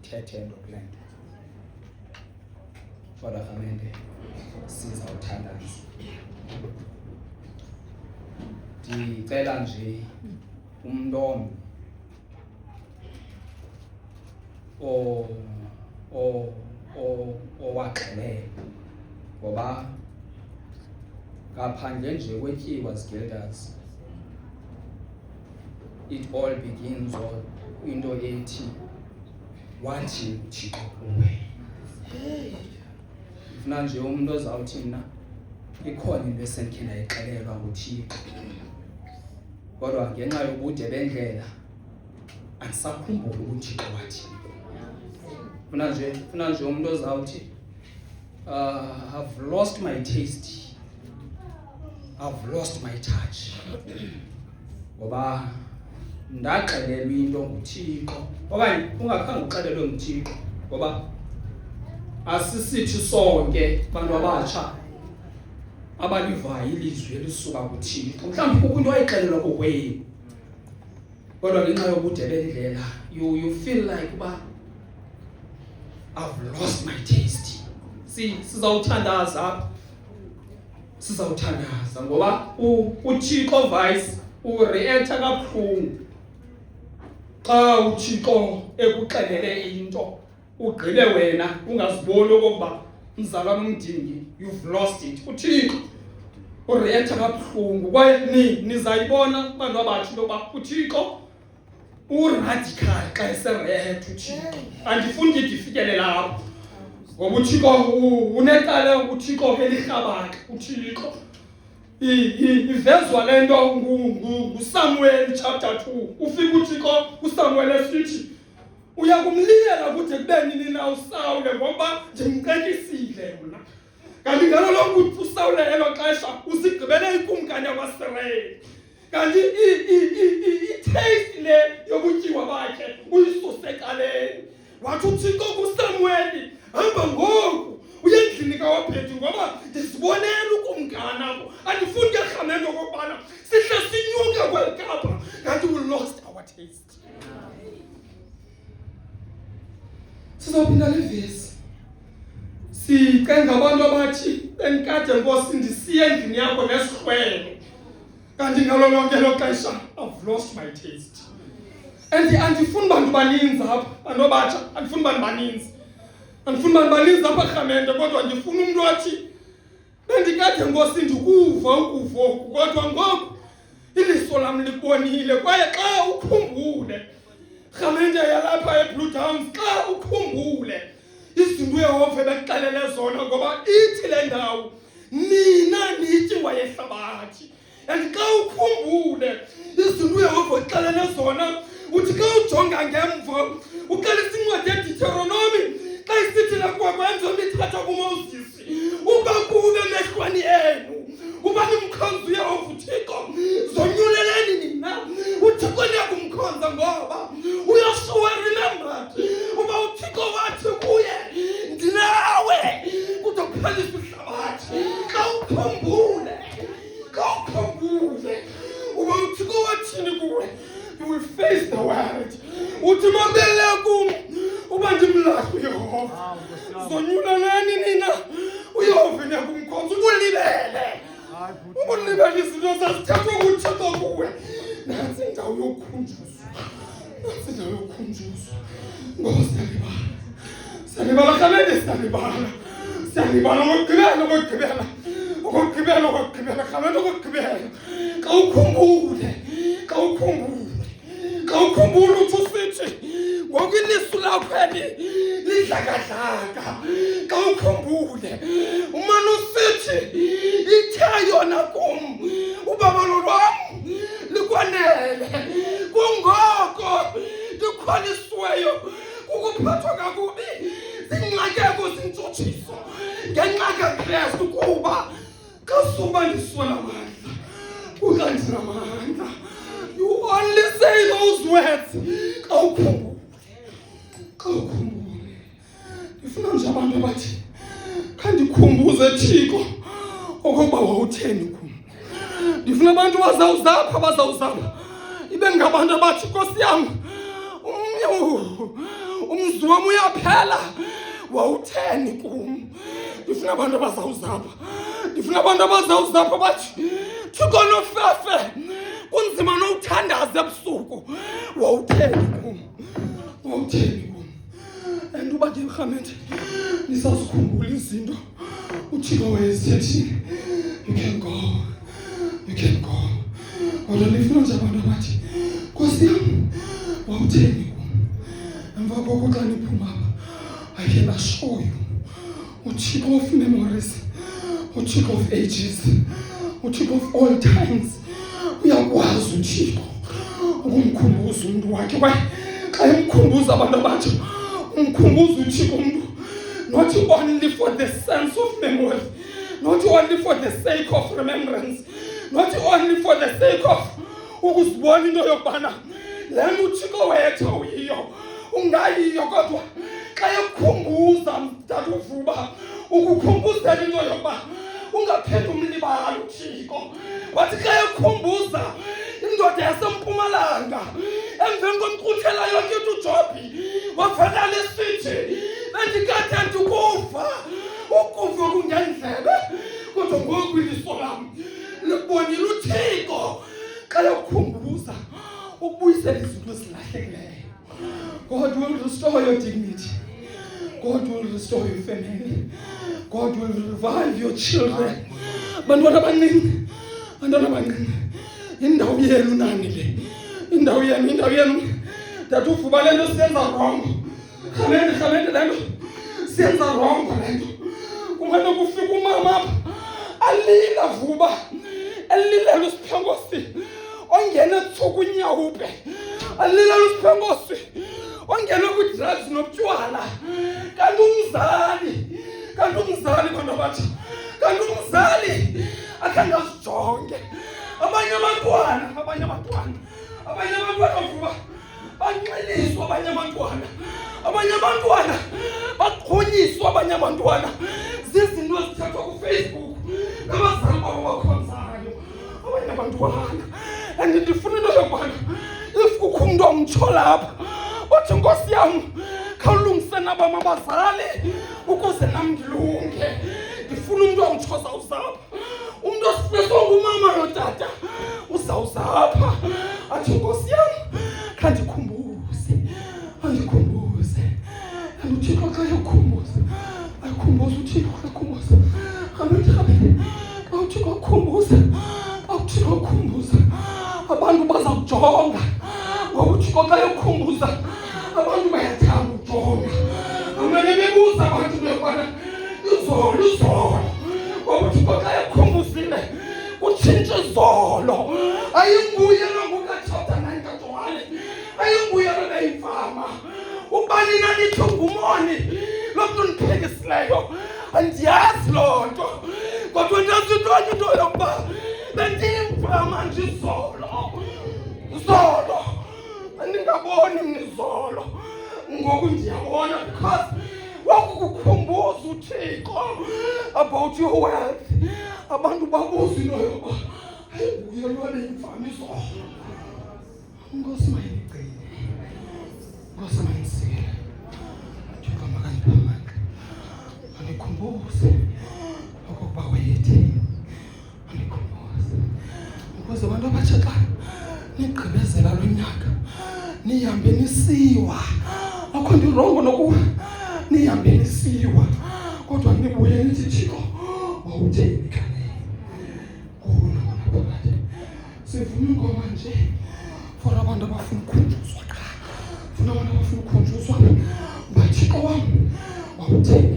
ndithethe nto kule nto. Kodwa rhamente sizawuthandaza. Ndicela nje umntu omnye owaxhelele, ngoba ngaphandle nje kwetyiwa zigildas, it all begins on into ethi wathi uThixo kuwe. Ndifuna nje umntu ozawuthi mna ikhona into esendikhe ndayixelelwa nguThixo, kodwa ngenxa yobude bendlela andisakhumbuli uThixo wathi. Funa nje umntu ozawuthi I've lost my taste, I've lost my touch, ngoba ndaxelelwa into nguThixo, okanye ungakhange uxelelwe nguThixo, ngoba asisithi sonke bantu abatsha abalivayo ilizwi elisuka kuThixo. Mhlawumbi kukho into ayixelelwa kokwenu, kodwa ngenxa yobude bendlela you feel like uba I've lost my taste. Sizawuthandaza ngoba uThixo vice ureacta kabuhlungu xa uThixo ekuxelele into ugqibe wena ungaziboni okokuba mzalwana umdingi, you've lost it. UThixo ureacta kabuhlungu, kwaye nizayibona bantu abatsha into yokuba uThixo uradical xa esereacta. uThixo andifuni ke ndifikele lapho, ngoba uThixo unecala, uThixo elirhabaka. uThixo ivezwa le nto nguSamuel chapter 2. ufika uThixo uSamuel esithi uya kumliyela kude kube nini na uSawule, ngoba ndimqekisile mna. Kanti ngalo lonke uSawule elo xesha usigqibele ikumkani yakwaSirayeli. Kanti i-taste le yobutyiwa bakhe uyisuse ekaleni. Wathi uThixo kuSamueli, hamba ngoku uye endlini kawaphethu, ngoba ndizibonela ukumkani apho. Andifuni ke rhamento okokubana sihle sinyuke kweli kapa, kanti we lost our taste. Sizawuphinda le vesi sicenga abantu abathi benkade Nkosi ndisiye endlini yakho nesihlwele, kanti ngalo lonke elo xesha I've lost my taste. And andifuni bantu baninzi apha, bantu abatsha, andifuni bantu baninzi apha rhamente, kodwa ndifuna umntu wathi bendikade Nkosi ndikuva ukuva oku, kodwa ngoku iliso lam libonile. Kwaye xa ukhumbule rhamente yalapha eBlue Downs, xa ukhumbule izinto uYehova ebekuxelele zona, ngoba ithi le ndawo nina nityiwa yehlabathi. And xa ukhumbule izinto uYehova exelele zona, uthi xa ujonga ngemva uqalisa incwadi yeDeuteronomy xa isithi lakwakwenza nithatha kuMoses uba kube emehlweni enu, uba nimkhonza uYehova uThixo, zonyuleleni nina uThixo niyakumkhonza, ngoba uYoshua remembered uba uThixo wathi kuye ndinawe kuzophelisa ihlabathi. Xa ukhumbule uba uThixo wathini kuwe, you will face the world. Uthi mabele kum uba ndimlahle uYehova, zonyuleleni nina uYehova niyakumkhonza. Ubulibele izinto zazithethwa nguThixo kuwe. Nantsi indawo yokukhunjuzwa, ngoba siyalibala rhamente, siyalibala okokugqibela rhamente, okokugqibela. Xa ukhumbule uthi usithi ngoku iliso lakho lidlakadlaka. Xa ukhumbule umane usithi ithe yona kum ubabalo lwam likwanele, kungoko ndikhwalisiweyo kukuphathwa kakubi zingxakeko zintshutshiso ngenxa kaKristu, kuba xa suba ndiswela amandla kukandinamandla. You only say those words xa ukhumbule. Ndifuna nje abantu abathi khandikhumbuze Thixo okokuba wawutheni kum. Ndifuna abantu bazawuzapha ibe ngabantu abathi Nkosi yam umntu umzi wam uyaphela. Wawutheni kum? Ndifuna abantu abazawuzapha. Ndifuna abantu abazawuzapha bathi Thixo nofefe kunzima nowuthandaza ebusuku. Wawutheni kum? Wawutheni kum? And uba ke mrhamente nisazikhumbula izinto uThixo wayezithethile. You can go. You can go. Kodwa ndifuna nje abantu abathi Nkosi yam wawutheni kum? Emva koko xa niphuma apha I can assure you uThixo of memories, uThixo of ages, uThixo of all times uyakwazi uThixo ukumkhumbuza umuntu wakhe. Xa emkhumbuza abantu abatsha umkhumbuza uThixo umuntu, not only for the sense of memory, not only for the sake of remembrance, not only for the sake of ukuzibona into yokubana le nto uThixo wethu uyiyo ungayiyo, kodwa xa ekukhumbuza mdala uvuba ukukhumbuzela into yokuba ungaphela umlibala uThixo. Wathi xa ekukhumbuza indoda yaseMpumalanga emveni komkruthela yonke into uJobi wavakala esithi bendikade ndikuva, ukuva kungendlebe kodwa ngoku iliso lam libonile uThixo. Xa ekukhumbuza ukubuyisela izinto ezilahlekileyo. God will restore your dignity. God will restore your family. God will revive your children. Bantwana abancinci, bantwana abancinci, indawo yenu nani le, indawo yenu. That uvuba le nto siyenza wrong. Khamente le nto siyenza wrong le nto. Kungena kufika umama apha alila vuba, elilela uSiphengosi ongena etsuka unyawupe, alilela uSiphengosi ongena kwi-drugs notywala. Kanti umzali bantu abatsha, kanti umzali akhange azijonge. Abanye abantwana vuba banxiliswa, abanye abantwana baxhonyiswa, abanye abantwana zizinto ezithathwa kuFacebook nabazali babo bakhonzayo, abanye abantwana. And ndifuna into yokubana if kukho umntu omtsho lapha othi Nkosi yam khawulungise nabam abazali ukuze nam ndilunge, ndifuna umntu omtshoza uzapha, umntu osifeswa ngumama notata uzawuzapha athi Nkosi yam khandikhumbuze, andikhumbuze. And uThixo xa ekhumbuza ayikhumbuze uThixo ekhumbuza rhamente xa uThixo akhumbuza, uThixo akhumbuza abantu bazawujonga. Ngoba uThixo xa ekhumbuza abantu bayathanda ujonga. Amane bebuza abantu bebana izolo. Ngoba uThixo xa ekhumbuzile utshintsha izolo. Ayinguyelo ngokatshata nayikajwale, ayinguyelo nayimfama. Ubani nanithi ngumoni lo mntu ndiphekisileyo, andiyazi loo nto, kodwa ndazi into yokuba bendiyimfama nje izolo. Andingaboni mna izolo, ngoku ndiyabona because wakukukhumbuza uThixo about your wealth. Abantu babuza into yokuba ayinguye lwana yimfama izolo. Nkosi mayinigcine, Nkosi mayinisile, Thixo makayiphe amandla, andikhumbuze okokuba wayetheni, andikhumbuze ukuze abantu abatsha xa nigqibezela lo nyaka nihambe nisiwa. Akho ndirongo nokuba nihambe nisiwa, kodwa nibuye nithi Thixo wawutheni kane. Sivuma ingoma nje for abantu abafuna ukhunjuzwa qha, funa abantu abafuna ukhunjuzwa. Thixo wam wawutheni